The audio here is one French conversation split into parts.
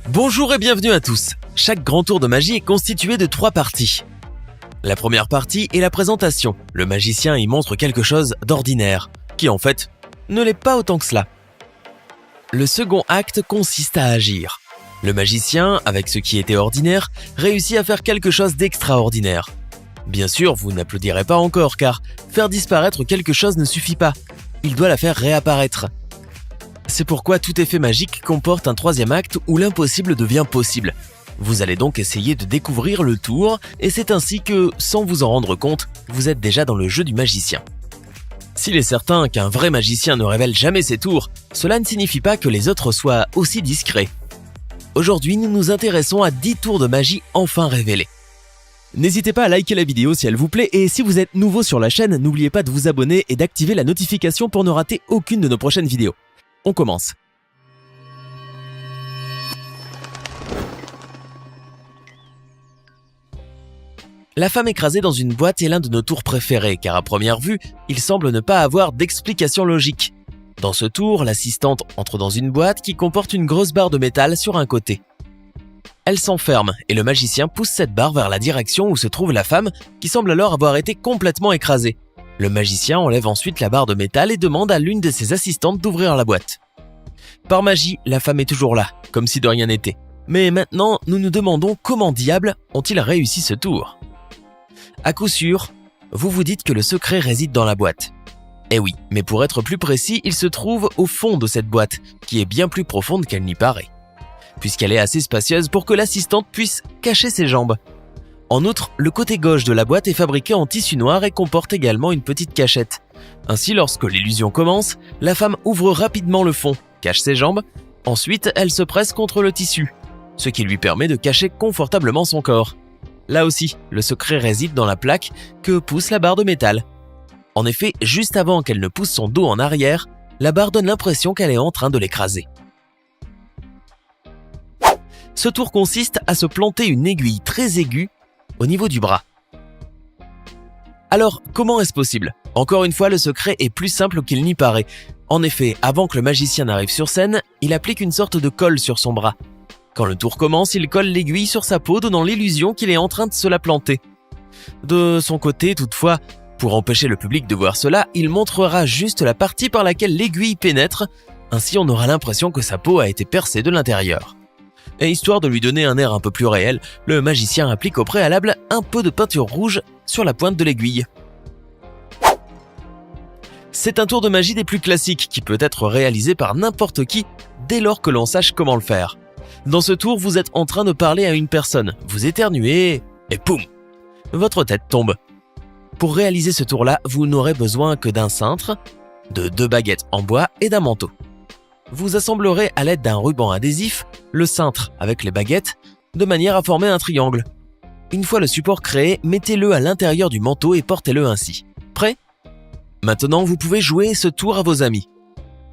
Bonjour et bienvenue à tous. Chaque grand tour de magie est constitué de 3 parties. La première partie est la présentation. Le magicien y montre quelque chose d'ordinaire, qui en fait ne l'est pas autant que cela. Le second acte consiste à agir. Le magicien, avec ce qui était ordinaire, réussit à faire quelque chose d'extraordinaire. Bien sûr, vous n'applaudirez pas encore, car faire disparaître quelque chose ne suffit pas. Il doit la faire réapparaître. C'est pourquoi tout effet magique comporte un troisième acte où l'impossible devient possible. Vous allez donc essayer de découvrir le tour, et c'est ainsi que, sans vous en rendre compte, vous êtes déjà dans le jeu du magicien. S'il est certain qu'un vrai magicien ne révèle jamais ses tours, cela ne signifie pas que les autres soient aussi discrets. Aujourd'hui, nous nous intéressons à 10 tours de magie enfin révélés. N'hésitez pas à liker la vidéo si elle vous plaît, et si vous êtes nouveau sur la chaîne, n'oubliez pas de vous abonner et d'activer la notification pour ne rater aucune de nos prochaines vidéos. On commence. La femme écrasée dans une boîte est l'un de nos tours préférés, car à première vue, il semble ne pas avoir d'explication logique. Dans ce tour, l'assistante entre dans une boîte qui comporte une grosse barre de métal sur un côté. Elle s'enferme, et le magicien pousse cette barre vers la direction où se trouve la femme, qui semble alors avoir été complètement écrasée. Le magicien enlève ensuite la barre de métal et demande à l'une de ses assistantes d'ouvrir la boîte. Par magie, la femme est toujours là, comme si de rien n'était. Mais maintenant, nous nous demandons comment diable ont-ils réussi ce tour ? À coup sûr, vous vous dites que le secret réside dans la boîte. Eh oui, mais pour être plus précis, il se trouve au fond de cette boîte, qui est bien plus profonde qu'elle n'y paraît, puisqu'elle est assez spacieuse pour que l'assistante puisse cacher ses jambes. En outre, le côté gauche de la boîte est fabriqué en tissu noir et comporte également une petite cachette. Ainsi, lorsque l'illusion commence, la femme ouvre rapidement le fond, cache ses jambes, ensuite elle se presse contre le tissu, ce qui lui permet de cacher confortablement son corps. Là aussi, le secret réside dans la plaque que pousse la barre de métal. En effet, juste avant qu'elle ne pousse son dos en arrière, la barre donne l'impression qu'elle est en train de l'écraser. Ce tour consiste à se planter une aiguille très aiguë au niveau du bras. Alors, comment est-ce possible ? Encore une fois, le secret est plus simple qu'il n'y paraît. En effet, avant que le magicien n'arrive sur scène, il applique une sorte de colle sur son bras. Quand le tour commence, il colle l'aiguille sur sa peau, donnant l'illusion qu'il est en train de se la planter. De son côté, toutefois, pour empêcher le public de voir cela, il montrera juste la partie par laquelle l'aiguille pénètre, ainsi on aura l'impression que sa peau a été percée de l'intérieur. Et histoire de lui donner un air un peu plus réel, le magicien applique au préalable un peu de peinture rouge sur la pointe de l'aiguille. C'est un tour de magie des plus classiques qui peut être réalisé par n'importe qui dès lors que l'on sache comment le faire. Dans ce tour, vous êtes en train de parler à une personne, vous éternuez et poum, votre tête tombe. Pour réaliser ce tour-là, vous n'aurez besoin que d'un cintre, de 2 baguettes en bois et d'un manteau. Vous assemblerez à l'aide d'un ruban adhésif le cintre avec les baguettes de manière à former un triangle. Une fois le support créé, mettez-le à l'intérieur du manteau et portez-le ainsi. Prêt ? Maintenant, vous pouvez jouer ce tour à vos amis.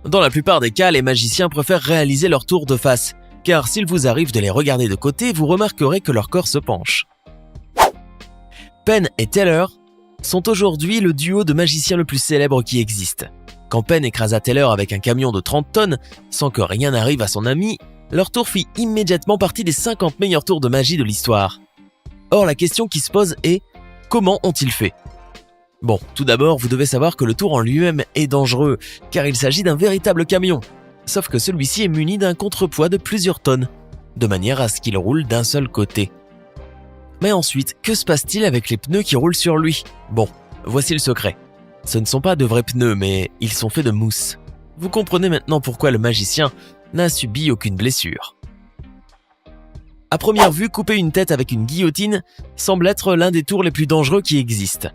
Dans la plupart des cas, les magiciens préfèrent réaliser leur tour de face, car s'il vous arrive de les regarder de côté, vous remarquerez que leur corps se penche. Penn et Teller sont aujourd'hui le duo de magiciens le plus célèbre qui existe. Quand Penn écrasa Teller avec un camion de 30 tonnes, sans que rien n'arrive à son ami, leur tour fit immédiatement partie des 50 meilleurs tours de magie de l'histoire. Or, la question qui se pose est « Comment ont-ils fait ?» Bon, tout d'abord, vous devez savoir que le tour en lui-même est dangereux, car il s'agit d'un véritable camion. Sauf que celui-ci est muni d'un contrepoids de plusieurs tonnes, de manière à ce qu'il roule d'un seul côté. Mais ensuite, que se passe-t-il avec les pneus qui roulent sur lui ? Bon, voici le secret. Ce ne sont pas de vrais pneus, mais ils sont faits de mousse. Vous comprenez maintenant pourquoi le magicien n'a subi aucune blessure. À première vue, couper une tête avec une guillotine semble être l'un des tours les plus dangereux qui existent.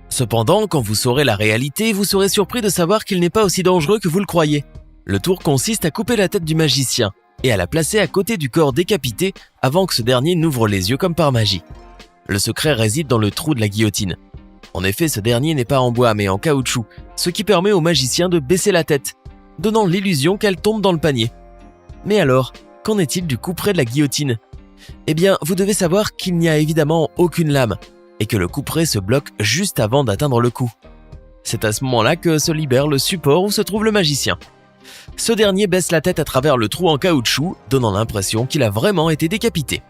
Cependant, quand vous saurez la réalité, vous serez surpris de savoir qu'il n'est pas aussi dangereux que vous le croyez. Le tour consiste à couper la tête du magicien et à la placer à côté du corps décapité avant que ce dernier n'ouvre les yeux comme par magie. Le secret réside dans le trou de la guillotine. En effet, ce dernier n'est pas en bois mais en caoutchouc, ce qui permet au magicien de baisser la tête, donnant l'illusion qu'elle tombe dans le panier. Mais alors, qu'en est-il du couperet de la guillotine ? Eh bien, vous devez savoir qu'il n'y a évidemment aucune lame, et que le couperet se bloque juste avant d'atteindre le cou. C'est à ce moment-là que se libère le support où se trouve le magicien. Ce dernier baisse la tête à travers le trou en caoutchouc, donnant l'impression qu'il a vraiment été décapité.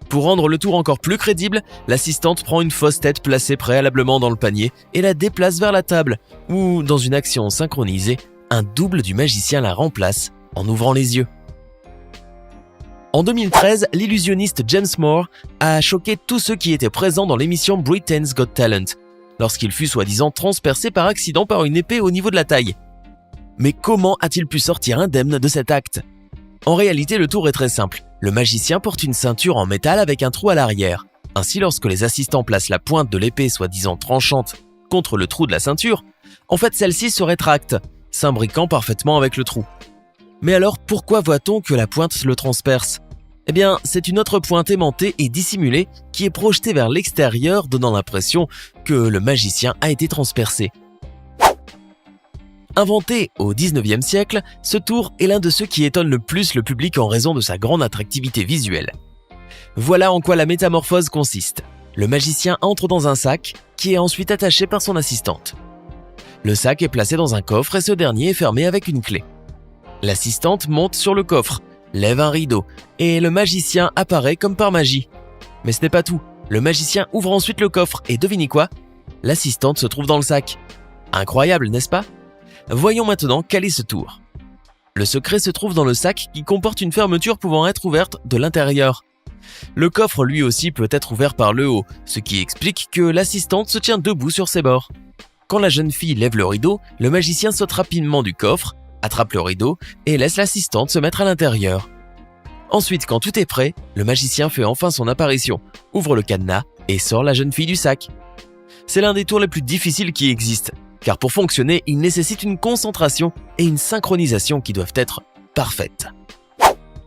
Pour rendre le tour encore plus crédible, l'assistante prend une fausse tête placée préalablement dans le panier et la déplace vers la table, où, dans une action synchronisée, un double du magicien la remplace en ouvrant les yeux. En 2013, l'illusionniste James Moore a choqué tous ceux qui étaient présents dans l'émission Britain's Got Talent, lorsqu'il fut soi-disant transpercé par accident par une épée au niveau de la taille. Mais comment a-t-il pu sortir indemne de cet acte ? En réalité, le tour est très simple. Le magicien porte une ceinture en métal avec un trou à l'arrière. Ainsi, lorsque les assistants placent la pointe de l'épée soi-disant tranchante contre le trou de la ceinture, en fait celle-ci se rétracte, s'imbriquant parfaitement avec le trou. Mais alors, pourquoi voit-on que la pointe le transperce ? Eh bien, c'est une autre pointe aimantée et dissimulée qui est projetée vers l'extérieur, donnant l'impression que le magicien a été transpercé. Inventé au 19e siècle, ce tour est l'un de ceux qui étonnent le plus le public en raison de sa grande attractivité visuelle. Voilà en quoi la métamorphose consiste. Le magicien entre dans un sac qui est ensuite attaché par son assistante. Le sac est placé dans un coffre et ce dernier est fermé avec une clé. L'assistante monte sur le coffre, lève un rideau et le magicien apparaît comme par magie. Mais ce n'est pas tout. Le magicien ouvre ensuite le coffre et devinez quoi ? L'assistante se trouve dans le sac. Incroyable, n'est-ce pas ? Voyons maintenant quel est ce tour. Le secret se trouve dans le sac qui comporte une fermeture pouvant être ouverte de l'intérieur. Le coffre lui aussi peut être ouvert par le haut, ce qui explique que l'assistante se tient debout sur ses bords. Quand la jeune fille lève le rideau, le magicien saute rapidement du coffre, attrape le rideau et laisse l'assistante se mettre à l'intérieur. Ensuite, quand tout est prêt, le magicien fait enfin son apparition, ouvre le cadenas et sort la jeune fille du sac. C'est l'un des tours les plus difficiles qui existent, car pour fonctionner, il nécessite une concentration et une synchronisation qui doivent être parfaites.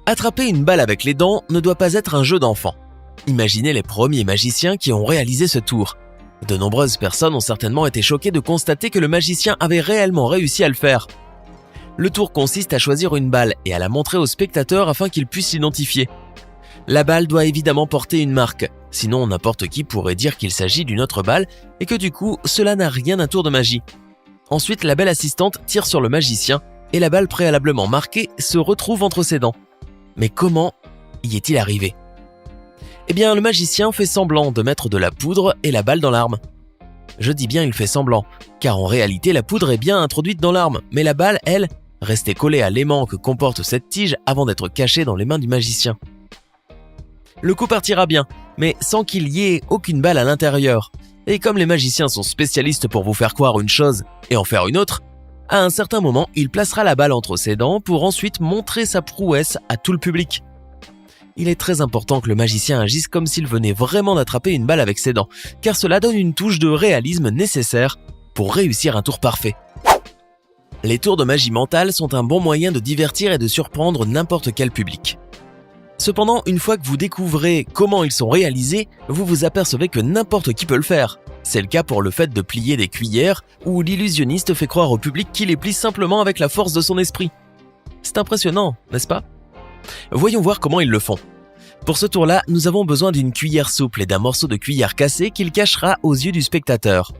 Attraper une balle avec les dents ne doit pas être un jeu d'enfant. Imaginez les premiers magiciens qui ont réalisé ce tour. De nombreuses personnes ont certainement été choquées de constater que le magicien avait réellement réussi à le faire. Le tour consiste à choisir une balle et à la montrer au spectateur afin qu'il puisse l'identifier. La balle doit évidemment porter une marque, sinon n'importe qui pourrait dire qu'il s'agit d'une autre balle et que du coup, cela n'a rien d'un tour de magie. Ensuite, la belle assistante tire sur le magicien et la balle préalablement marquée se retrouve entre ses dents. Mais comment y est-il arrivé ? Eh bien, le magicien fait semblant de mettre de la poudre et la balle dans l'arme. Je dis bien il fait semblant, car en réalité la poudre est bien introduite dans l'arme, mais la balle, elle, restait collée à l'aimant que comporte cette tige avant d'être cachée dans les mains du magicien. Le coup partira bien, mais sans qu'il y ait aucune balle à l'intérieur. Et comme les magiciens sont spécialistes pour vous faire croire une chose et en faire une autre, à un certain moment, il placera la balle entre ses dents pour ensuite montrer sa prouesse à tout le public. Il est très important que le magicien agisse comme s'il venait vraiment d'attraper une balle avec ses dents, car cela donne une touche de réalisme nécessaire pour réussir un tour parfait. Les tours de magie mentale sont un bon moyen de divertir et de surprendre n'importe quel public. Cependant, une fois que vous découvrez comment ils sont réalisés, vous vous apercevez que n'importe qui peut le faire. C'est le cas pour le fait de plier des cuillères, où l'illusionniste fait croire au public qu'il les plie simplement avec la force de son esprit. C'est impressionnant, n'est-ce pas ? Voyons voir comment ils le font. Pour ce tour-là, nous avons besoin d'une cuillère souple et d'un morceau de cuillère cassé qu'il cachera aux yeux du spectateur.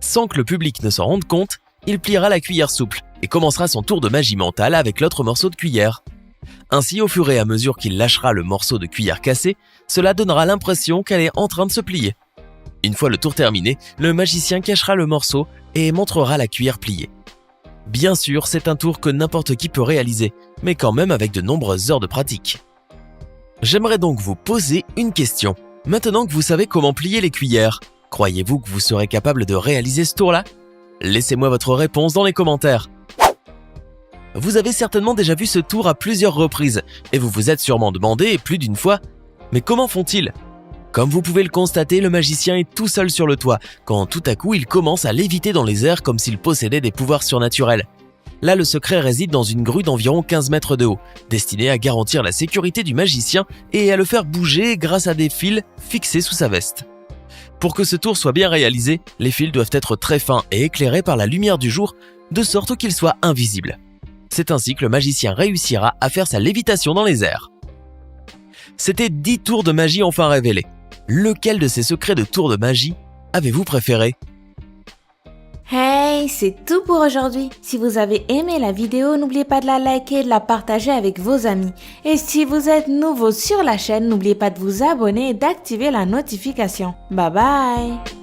Sans que le public ne s'en rende compte, il pliera la cuillère souple et commencera son tour de magie mentale avec l'autre morceau de cuillère. Ainsi, au fur et à mesure qu'il lâchera le morceau de cuillère cassé, cela donnera l'impression qu'elle est en train de se plier. Une fois le tour terminé, le magicien cachera le morceau et montrera la cuillère pliée. Bien sûr, c'est un tour que n'importe qui peut réaliser, mais quand même avec de nombreuses heures de pratique. J'aimerais donc vous poser une question. Maintenant que vous savez comment plier les cuillères, croyez-vous que vous serez capable de réaliser ce tour-là ? Laissez-moi votre réponse dans les commentaires. Vous avez certainement déjà vu ce tour à plusieurs reprises, et vous vous êtes sûrement demandé plus d'une fois « Mais comment font-ils » Comme vous pouvez le constater, le magicien est tout seul sur le toit, quand tout à coup il commence à léviter dans les airs comme s'il possédait des pouvoirs surnaturels. Là, le secret réside dans une grue d'environ 15 mètres de haut, destinée à garantir la sécurité du magicien et à le faire bouger grâce à des fils fixés sous sa veste. Pour que ce tour soit bien réalisé, les fils doivent être très fins et éclairés par la lumière du jour, de sorte qu'ils soient invisibles. C'est ainsi que le magicien réussira à faire sa lévitation dans les airs. C'était 10 tours de magie enfin révélés. Lequel de ces secrets de tours de magie avez-vous préféré ? Hey, amis, c'est tout pour aujourd'hui. Si vous avez aimé la vidéo, n'oubliez pas de la liker et de la partager avec vos amis. Et si vous êtes nouveau sur la chaîne, n'oubliez pas de vous abonner et d'activer la notification. Bye bye!